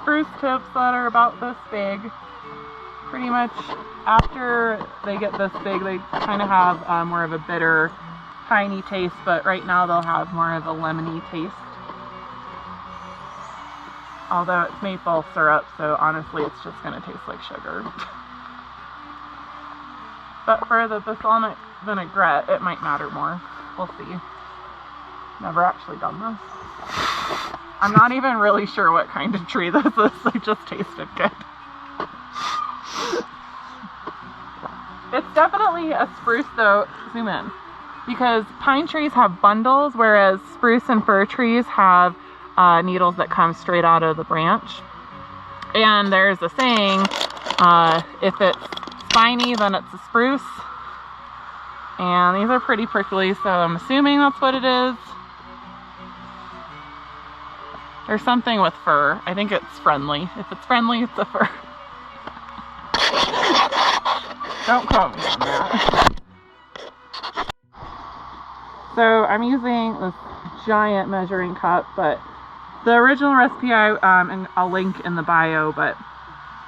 spruce tips that are about this big. Pretty much after they get this big, they kind of have more of a bitter, piney taste, but right now they'll have more of a lemony taste. Although it's maple syrup, so honestly it's just going to taste like sugar. But for the balsamic vinaigrette, it might matter more. We'll see. Never actually done this. I'm not even really sure what kind of tree this is. They just tasted good. It's definitely a spruce though. Zoom in. Because pine trees have bundles, whereas spruce and fir trees have needles that come straight out of the branch. And there's a saying, if it's spiny, then it's a spruce. And these are pretty prickly, so I'm assuming that's what it is. There's something with fir. I think it's friendly. If it's friendly, it's a fir. Don't quote me on that. So I'm using this giant measuring cup, but the original recipe and I'll link in the bio, but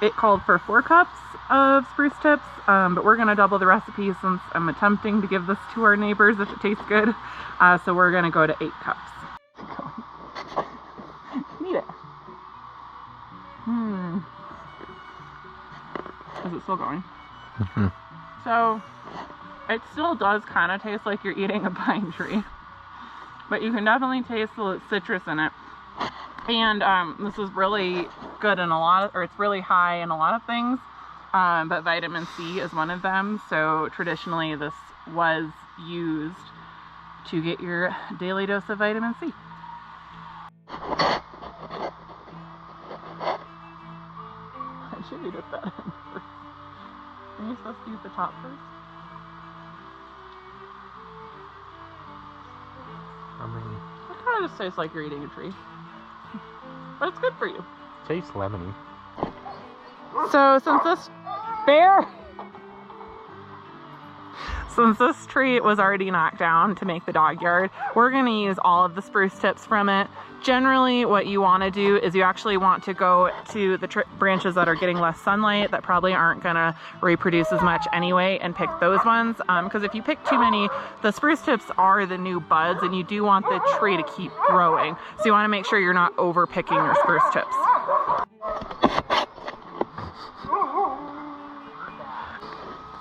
it called for 4 cups of spruce tips, but we're gonna double the recipe since I'm attempting to give this to our neighbors if it tastes good. So we're gonna go to 8 cups. Eat it. Is it still going? Mm-hmm. So it still does kind of taste like you're eating a pine tree, but you can definitely taste the citrus in it. And this is really good in a lot of, or it's really high in a lot of things, but vitamin C is one of them. So traditionally this was used to get your daily dose of vitamin C. I should have did that in first. Are you supposed to use the top first? I mean, It kind of just tastes like you're eating a tree. But it's good for you. Tastes lemony. So since this tree was already knocked down to make the dog yard, we're going to use all of the spruce tips from it. Generally, what you want to do is you actually want to go to the branches that are getting less sunlight, that probably aren't going to reproduce as much anyway, and pick those ones. Because if you pick too many, the spruce tips are the new buds, and you do want the tree to keep growing. So you want to make sure you're not over picking your spruce tips.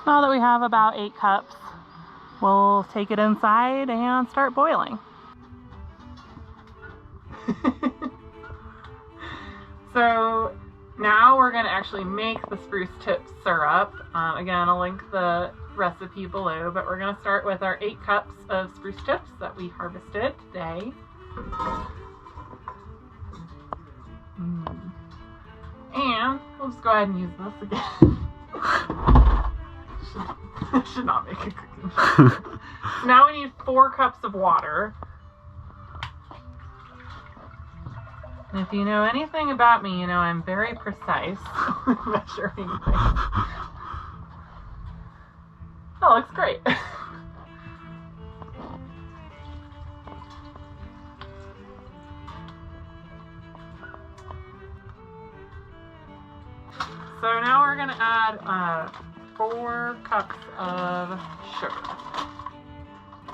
Now that we have about 8 cups, we'll take it inside and start boiling. So now we're going to actually make the spruce tip syrup. Again, I'll link the recipe below, but we're going to start with our 8 cups of spruce tips that we harvested today. And we'll just go ahead and use this again. Should not make a cooking show. So now we need 4 cups of water. And if you know anything about me, you know I'm very precise with measuring things. That looks great. So now we're going to add 4 cups of sugar.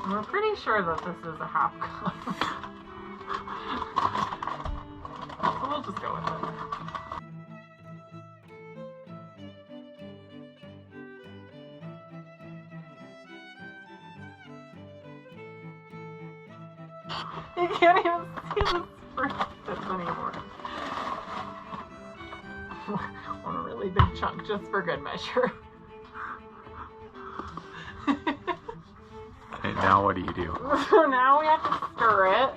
And we're pretty sure that this is a half cup. So we'll just go with it. You can't even see the spruce tips anymore. Want a really big chunk just for good measure. Okay, now what do you do? So now we have to stir it.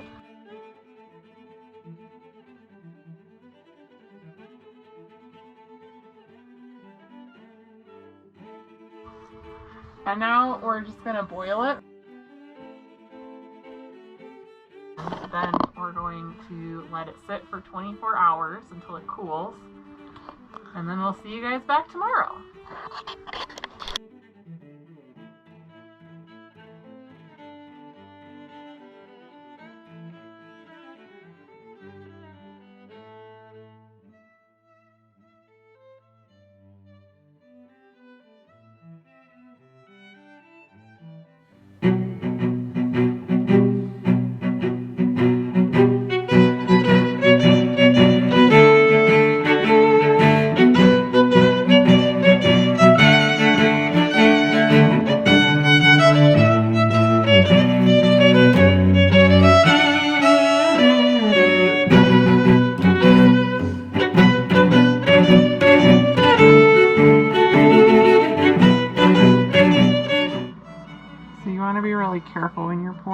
And now we're just going to boil it. Then we're going to let it sit for 24 hours until it cools. And then we'll see you guys back tomorrow.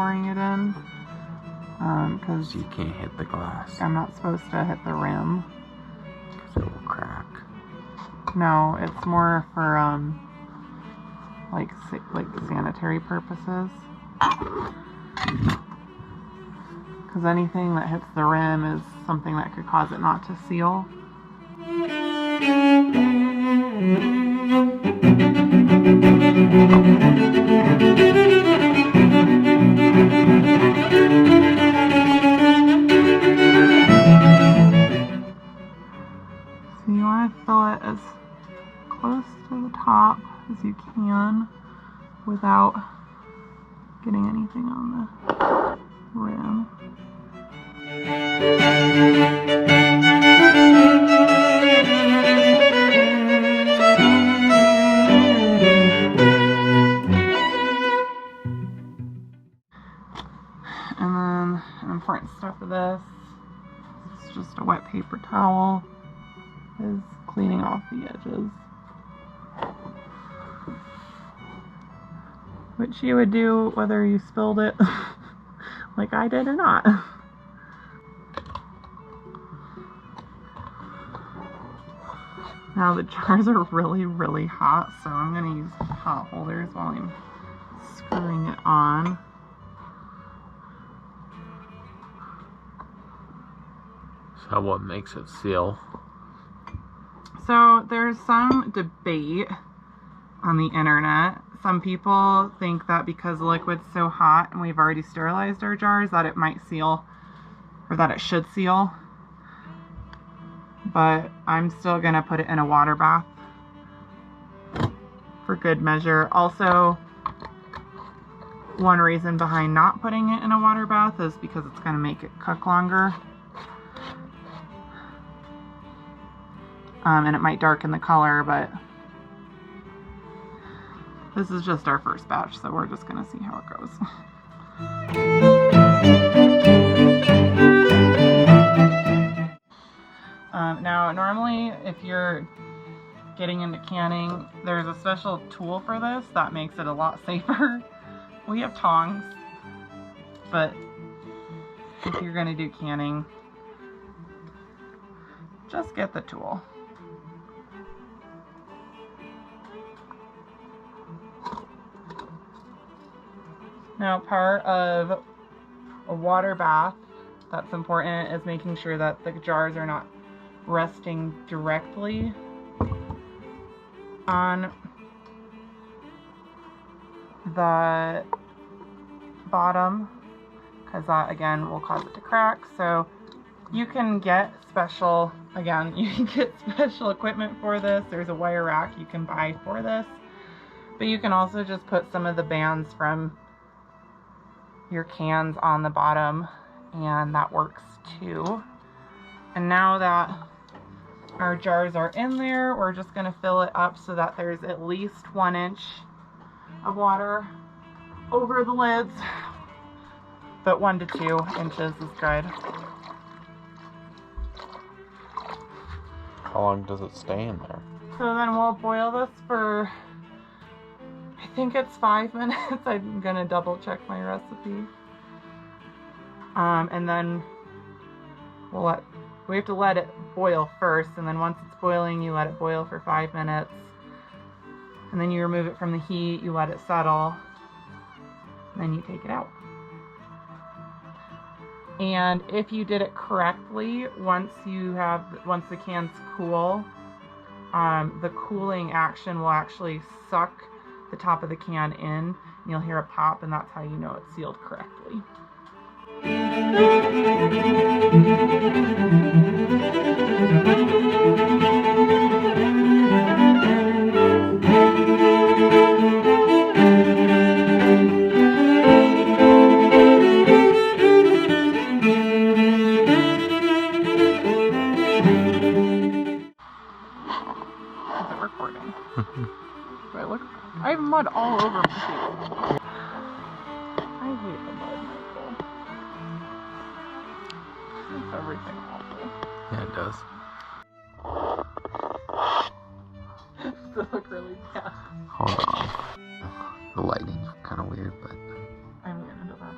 pouring it in. Because You can't hit the glass. I'm not supposed to hit the rim. Because it will crack. No, it's more for like sanitary purposes. Because anything that hits the rim is something that could cause it not to seal. So you want to fill it as close to the top as you can without getting anything on the rim. And then an important step of this is just a wet paper towel, is cleaning off the edges. Which you would do whether you spilled it like I did or not. Now the jars are really, really hot, so I'm going to use hot holders while I'm screwing it on. So what makes it seal? So there's some debate on the internet. Some people think that because the liquid's so hot and we've already sterilized our jars that it might seal, or that it should seal. But I'm still gonna put it in a water bath for good measure. Also, one reason behind not putting it in a water bath is because it's gonna make it cook longer. And it might darken the color, but this is just our first batch, so we're just gonna see how it goes. Now, normally, if you're getting into canning, there's a special tool for this that makes it a lot safer. We have tongs, but if you're gonna do canning, just get the tool. Now, part of a water bath that's important is making sure that the jars are not resting directly on the bottom, because that again will cause it to crack. So you can get special, again, you can get special equipment for this. There's a wire rack you can buy for this, but you can also just put some of the bands from your cans on the bottom, and that works too. And now that our jars are in there, we're just going to fill it up so that there's at least 1 inch of water over the lids, but 1 to 2 inches is good. How long does it stay in there? So then we'll boil this for, I think it's 5 minutes. I'm gonna double check my recipe. And then we have to let it boil first, and then once it's boiling, you let it boil for 5 minutes. And then you remove it from the heat, you let it settle, and then you take it out. And if you did it correctly, once the cans cool, the cooling action will actually suck the top of the can in, and you'll hear a pop, and that's how you know it's sealed correctly. Is it recording? Do I look? I have mud all over my feet. I hate the mud, Michael. It's everything awful. Yeah, it does. Does it look really bad? Hold on. The lighting's kind of weird, but I'm gonna do that.